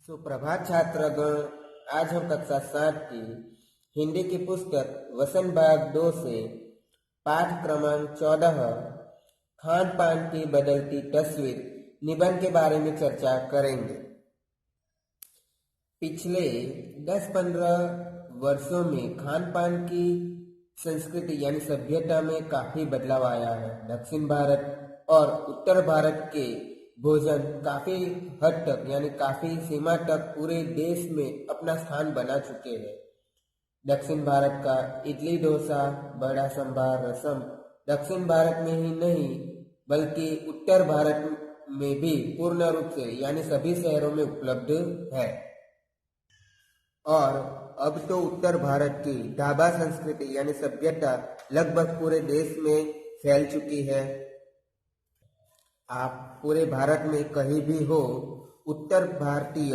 सुप्रभात छात्रगण। आज हम कक्षा 7 की हिंदी की पुस्तक वसन भाग 2 से पाठ क्रमांक 14 खान पान की बदलती तस्वीर निबंध के बारे में चर्चा करेंगे। पिछले 10-15 वर्षों में खान पान की संस्कृति यानी सभ्यता में काफी बदलाव आया है। दक्षिण भारत और उत्तर भारत के भोजन काफी हद तक यानी काफी सीमा तक पूरे देश में अपना स्थान बना चुके हैं। दक्षिण भारत का इडली डोसा बड़ा संभार रसम दक्षिण भारत में ही नहीं बल्कि उत्तर भारत में भी पूर्ण रूप से यानी सभी शहरों में उपलब्ध है। और अब तो उत्तर भारत की ढाबा संस्कृति यानी सभ्यता लगभग पूरे देश में फैल चुकी है। आप पूरे भारत में कहीं भी हो, उत्तर भारतीय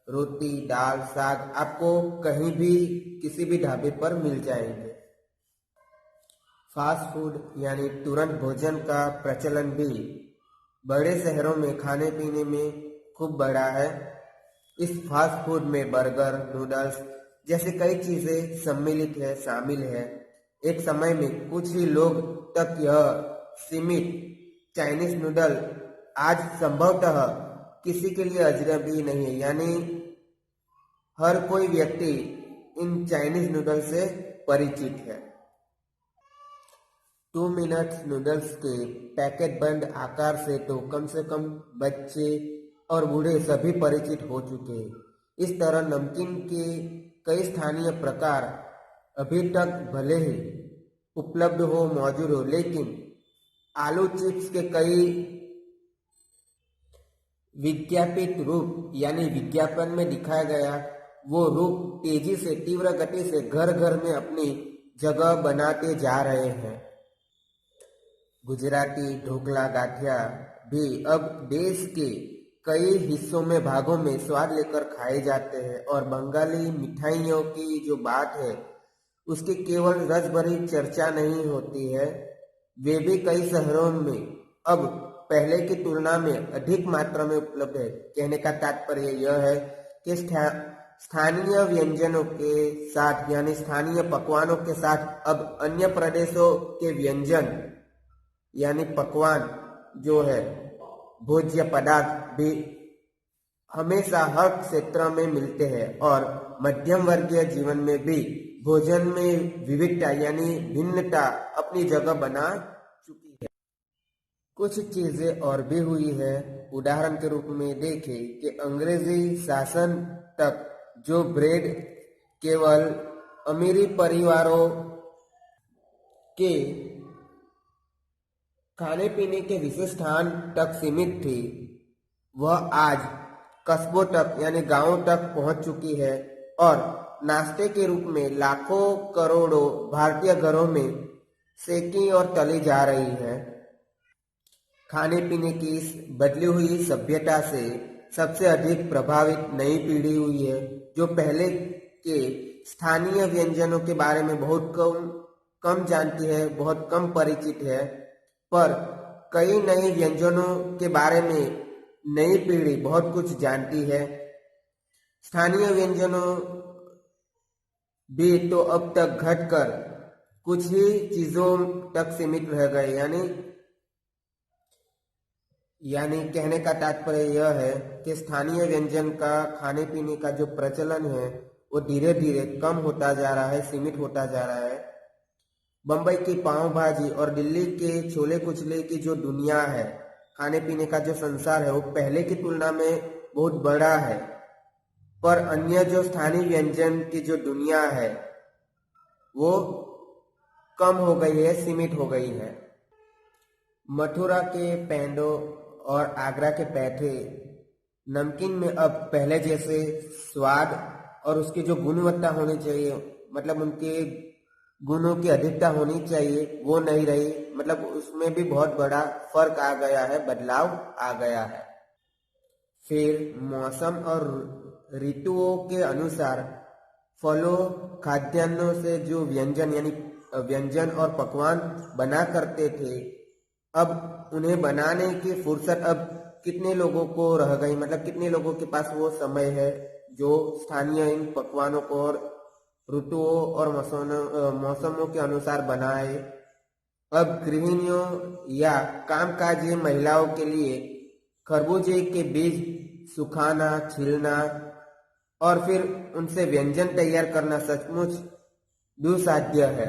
रोटी दाल साग आपको कहीं भी किसी भी ढाबे पर मिल जाएंगे। फास्ट फूड यानी तुरंत भोजन का प्रचलन भी बड़े शहरों में खाने पीने में खूब बढ़ा है। इस फास्ट फूड में बर्गर नूडल्स जैसे कई चीजें सम्मिलित है शामिल है। एक समय में कुछ ही लोग तक यह सीमित चाइनीज नूडल आज संभवतः किसी के लिए अजनबी नहीं है, यानी हर कोई व्यक्ति इन चाइनीज नूडल से परिचित है। 2 मिनट नूडल्स के पैकेट बंद आकार से तो कम से कम बच्चे और बूढ़े सभी परिचित हो चुके हैं। इस तरह नमकीन के कई स्थानीय प्रकार अभी तक भले ही उपलब्ध हो मौजूद हो, लेकिन आलू चिप्स के कई विज्ञापित रूप यानी विज्ञापन में दिखाया गया वो रूप तेजी से तीव्र गति से घर घर में अपनी जगह बनाते जा रहे हैं। गुजराती ढोकला गाठिया भी अब देश के कई हिस्सों में भागों में स्वाद लेकर खाए जाते हैं और बंगाली मिठाइयों की जो बात है उसकी केवल रस भरी चर्चा नहीं होती है, वे भी कई शहरों में अब पहले की तुलना में अधिक मात्रा में उपलब्ध है। कहने का तात्पर्य यह है कि स्थानीय व्यंजनों के साथ यानी स्थानीय पकवानों के साथ अब अन्य प्रदेशों के व्यंजन यानी पकवान जो है भोज्य पदार्थ भी हमेशा हर क्षेत्र में मिलते हैं और मध्यम वर्गीय जीवन में भी भोजन में विविधता यानी भिन्नता अपनी जगह बना चुकी है। कुछ चीजें और भी हुई है। उदाहरण के रूप में देखें कि अंग्रेजी शासन तक जो ब्रेड केवल अमीरी परिवारों के खाने पीने के विशेष स्थान तक सीमित थी, वह आज कस्बों तक यानी गांवों तक पहुंच चुकी है और नाश्ते के रूप में लाखों करोड़ों भारतीय घरों में सेकी और तली जा रही है। खाने पीने की इस बदली हुई सभ्यता से सबसे अधिक प्रभावित नई पीढ़ी हुई है, जो पहले के स्थानीय व्यंजनों के बारे में बहुत कम जानती है, बहुत कम परिचित है। पर कई नए व्यंजनों के बारे में नई पीढ़ी बहुत कुछ जानती है। स्थानीय व्यंजनों भी तो अब तक घटकर कुछ ही चीजों तक सीमित रह गए, यानी कहने का तात्पर्य यह है कि स्थानीय व्यंजन का खाने पीने का जो प्रचलन है वो धीरे धीरे कम होता जा रहा है, सीमित होता जा रहा है। बम्बई की पाव भाजी और दिल्ली के छोले कुचले की जो दुनिया है, खाने पीने का जो संसार है, वो पहले की तुलना में बहुत बड़ा है, पर अन्य जो स्थानीय व्यंजन की जो दुनिया है वो कम हो गई है, सीमित हो गई है। मथुरा के पेंडो और आगरा के पैठे नमकीन में अब पहले जैसे स्वाद और उसकी जो गुणवत्ता होनी चाहिए, मतलब उनके गुणों की अधिकता होनी चाहिए, वो नहीं रही। मतलब उसमें भी बहुत बड़ा फर्क आ गया है, बदलाव आ गया है। फिर मौसम और ऋतुओं के अनुसार फलों खाद्यान्नों से जो व्यंजन यानी व्यंजन और पकवान बना करते थे, अब उन्हें बनाने की फुर्सत अब कितने लोगों को रह गई, मतलब कितने लोगों के पास वो समय है जो स्थानीय इन पकवानों को और ऋतुओं और मौसमों के अनुसार बनाए। अब गृहिणियों या कामकाजी महिलाओं के लिए खरबूजे के बीज सुखाना, छीलना और फिर उनसे व्यंजन तैयार करना सचमुच दुस्साध्य है,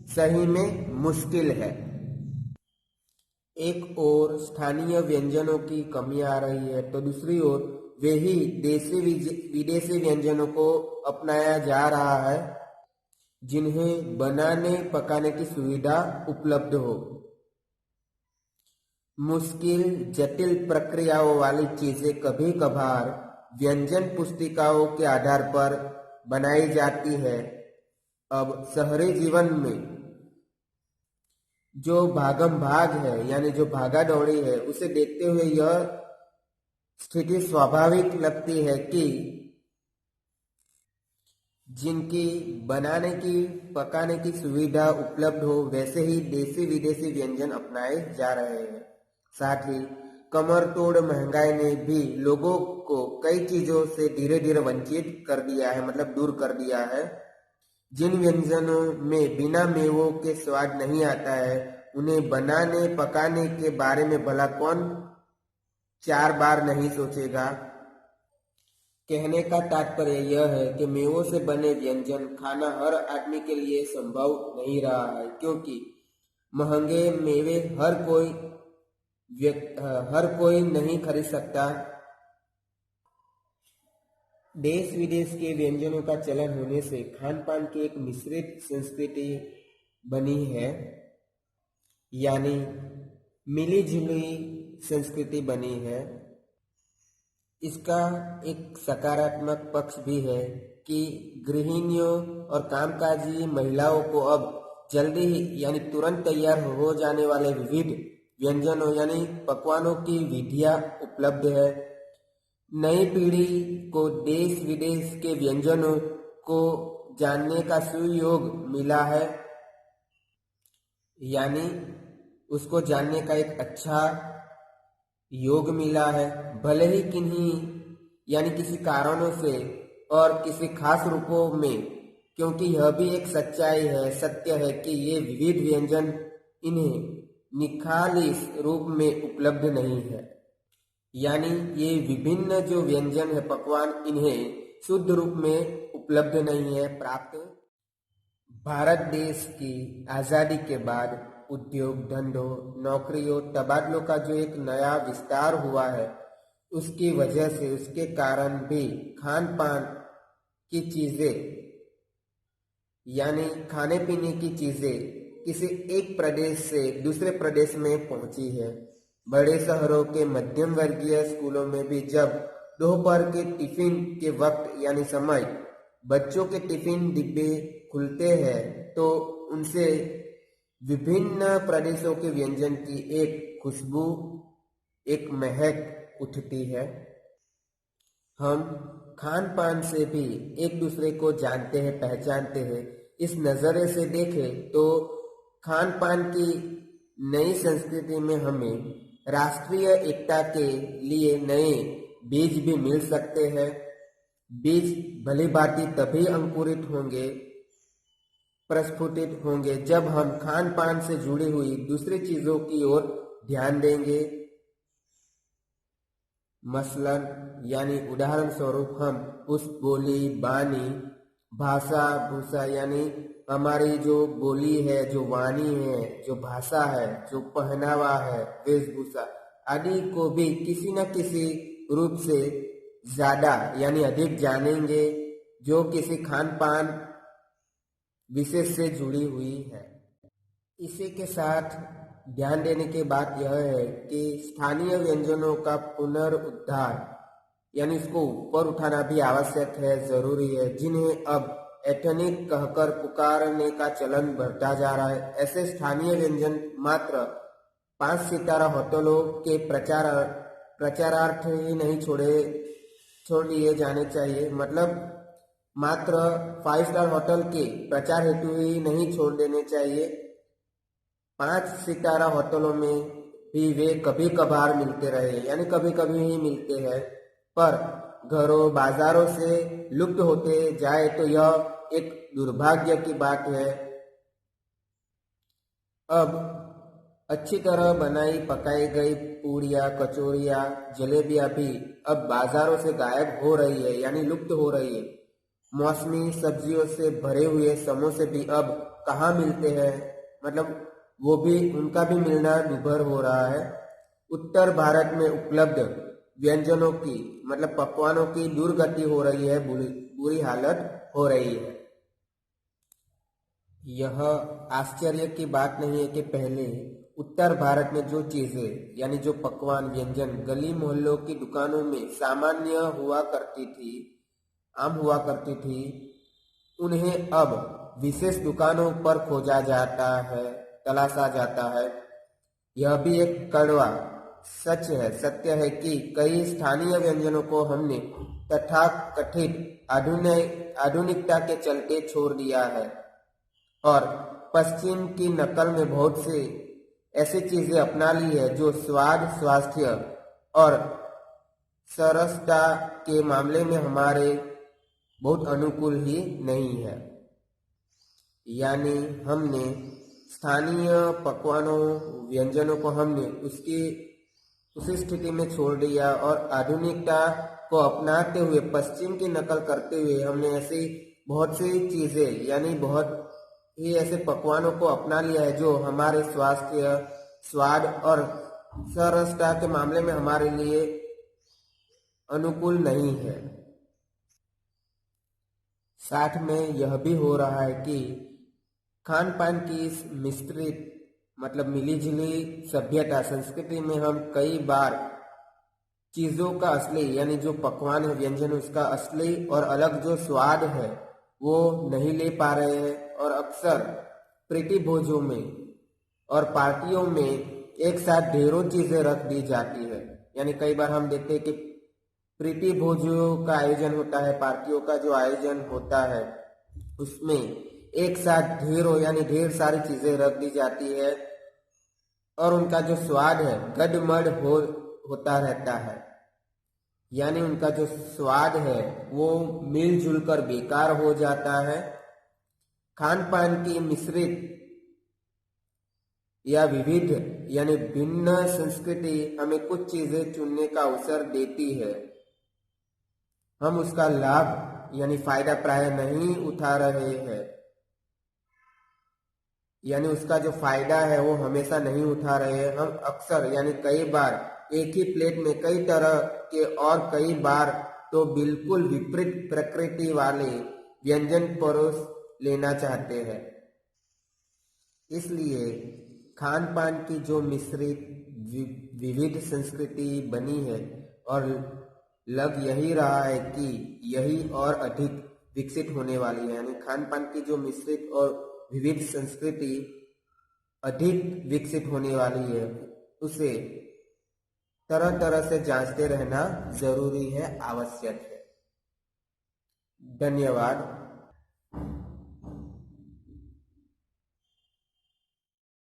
सही में मुश्किल है। एक ओर स्थानीय व्यंजनों की कमी आ रही है तो दूसरी ओर वे ही देसी विदेशी व्यंजनों को अपनाया जा रहा है जिन्हें बनाने पकाने की सुविधा उपलब्ध हो। मुश्किल जटिल प्रक्रियाओं वाली चीजें कभी कभार व्यंजन पुस्तिकाओं के आधार पर बनाई जाती है। अब शहरी जीवन में जो भागम भाग है यानी जो भागा दौड़ी है, उसे देखते हुए यह स्थिति स्वाभाविक लगती है कि जिनकी बनाने की पकाने की सुविधा उपलब्ध हो वैसे ही देसी विदेशी व्यंजन अपनाए जा रहे हैं। साथ ही कमर तोड़ महंगाई ने भी लोगों को कई चीजों से धीरे धीरे वंचित कर दिया है, मतलब दूर कर दिया है। जिन व्यंजनों में बिना मेवों के स्वाद नहीं आता है, उन्हें बनाने पकाने के बारे में भला कौन 4 बार नहीं सोचेगा। कहने का तात्पर्य यह है कि मेवों से बने व्यंजन खाना हर आदमी के लिए संभव नहीं रहा है, क्योंकि महंगे मेवे हर कोई नहीं खरीद सकता। देश विदेश के व्यंजनों का चलन होने से खान पान की एक मिश्रित संस्कृति बनी है, यानी मिली जुली संस्कृति बनी है। इसका एक सकारात्मक पक्ष भी है कि गृहिणियों और कामकाजी महिलाओं को अब जल्दी ही यानी तुरंत तैयार हो जाने वाले विविध व्यंजनों यानी पकवानों की विधियां उपलब्ध है। नई पीढ़ी को देश विदेश के व्यंजनों को जानने का सुयोग मिला है, यानी उसको जानने का एक अच्छा योग मिला है। भले ही किन्हीं यानी किसी कारणों से और किसी खास रूपों में, क्योंकि यह भी एक सच्चाई है, सत्य है कि ये विविध व्यंजन इन्हें निखालिस रूप में उपलब्ध नहीं है, यानी ये विभिन्न जो व्यंजन है पकवान इन्हें शुद्ध रूप में उपलब्ध नहीं है प्राप्त। भारत देश की आज़ादी के बाद उद्योग धंधों नौकरियों तबादलों का जो एक नया विस्तार हुआ है, उसकी वजह से उसके कारण भी खान पान की चीजें यानी खाने पीने की चीजें किसी एक प्रदेश से दूसरे प्रदेश में पहुंची है। बड़े शहरों के मध्यम वर्गीय स्कूलों में भी जब दोपहर के टिफिन के वक्त यानी समय बच्चों के टिफिन डिब्बे खुलते हैं तो उनसे विभिन्न प्रदेशों के व्यंजन की एक खुशबू, एक महक उठती है। हम खान पान से भी एक दूसरे को जानते हैं, पहचानते हैं। इस नज़रिए से देखें तो खान पान की नई संस्कृति में हमें राष्ट्रीय एकता के लिए नए बीज भी मिल सकते हैं। बीज भली भांति तभी अंकुरित होंगे, प्रस्फुटित होंगे जब हम खान पान से जुड़ी हुई दूसरी चीजों की ओर ध्यान देंगे। मसलन यानी उदाहरण स्वरूप हम उस बोली बानी भाषा भूषा यानी हमारी जो बोली है, जो वाणी है, जो भाषा है, जो पहनावा है, वेशभूषा आदि को भी किसी न किसी रूप से ज्यादा यानी अधिक जानेंगे, जो किसी खान पान विशेष से जुड़ी हुई है। इसी के साथ ध्यान देने की बात यह है कि स्थानीय व्यंजनों का पुनरुद्धार यानी इसको ऊपर उठाना भी आवश्यक है, जरूरी है, जिन्हें अब एथनिक कहकर पुकारने का चलन बढ़ता जा रहा है। ऐसे स्थानीय व्यंजन मात्र 5 सितारा होटलों के प्रचारार्थ ही नहीं छोड़ दिए जाने चाहिए, मतलब मात्र 5 स्टार होटल के प्रचार हेतु ही नहीं छोड़ देने चाहिए। 5 सितारा होटलों में ही वे कभी कभार मिलते रहे, यानी कभी कभी ही मिलते हैं, पर घरों बाजारों से लुप्त होते जाए तो यह एक दुर्भाग्य की बात है। अब अच्छी तरह बनाई पकाई गई पूड़ियाँ, कचौड़ियाँ, जलेबियाँ भी अब बाजारों से गायब हो रही है, यानी लुप्त हो रही है। मौसमी सब्जियों से भरे हुए समोसे भी अब कहाँ मिलते हैं, मतलब वो भी, उनका भी मिलना दुभर हो रहा है। उत्तर भारत में उपलब्ध व्यंजनों की, मतलब पकवानों की दुर्गति हो रही है, बुरी बुरी हालत हो रही है। यह आश्चर्य की बात नहीं है कि पहले उत्तर भारत में जो चीजें, यानी जो पकवान व्यंजन गली मोहल्लों की दुकानों में सामान्य हुआ करती थी, आम हुआ करती थी, उन्हें अब विशेष दुकानों पर खोजा जाता है, तलाशा जाता है। यह भी एक कड़वा सच है, सत्य है कि कई स्थानीय व्यंजनों को हमने तथाकथित आधुनिकता के चलते छोड़ दिया है और पश्चिम की नकल में बहुत से ऐसी चीजें अपना ली है जो स्वाद, स्वास्थ्य और सरसता के मामले में हमारे बहुत अनुकूल ही नहीं है। यानी हमने स्थानीय पकवानों, व्यंजनों को हमने उसकी उसी स्थिति में छोड़ दिया और आधुनिकता को अपनाते हुए, पश्चिम की नकल करते हुए हमने ऐसी बहुत सी चीजें, यानी बहुत ही ऐसे पकवानों को अपना लिया है जो हमारे स्वास्थ्य, स्वाद और सरसता के मामले में हमारे लिए अनुकूल नहीं है। साथ में यह भी हो रहा है कि खान पान की इस मिश्रित, मतलब मिली जुली सभ्यता संस्कृति में हम कई बार चीजों का असली, यानी जो पकवान है, व्यंजन, उसका असली और अलग जो स्वाद है वो नहीं ले पा रहे हैं और अक्सर प्रीति भोजों में और पार्टियों में एक साथ ढेरों चीजें रख दी जाती है। यानी कई बार हम देखते हैं कि प्रीति भोजों का आयोजन होता है, पार्टियों का जो आयोजन होता है उसमें एक साथ ढेरों, यानी ढेर सारी चीजें रख दी जाती है और उनका जो स्वाद है गडमड होता रहता है, यानी उनका जो स्वाद है वो मिलजुल कर बेकार हो जाता है। खान पान की मिश्रित या विविध, यानी भिन्न संस्कृति हमें कुछ चीजें चुनने का अवसर देती है, हम उसका लाभ यानी फायदा प्राय नहीं उठा रहे हैं, यानी उसका जो फायदा है वो हमेशा नहीं उठा रहे हैं। हम अक्सर, यानी कई बार एक ही प्लेट में कई तरह के और कई बार तो बिल्कुल विपरीत प्रकृति वाले व्यंजन परोस लेना चाहते हैं। इसलिए खान पान की जो मिश्रित विविध संस्कृति बनी है और लग यही रहा है कि यही और अधिक विकसित होने वाली है, यानी खान पान की जो मिश्रित और विविध संस्कृति अधिक विकसित होने वाली है, उसे तरह तरह से जांचते रहना जरूरी है, आवश्यक है। धन्यवाद।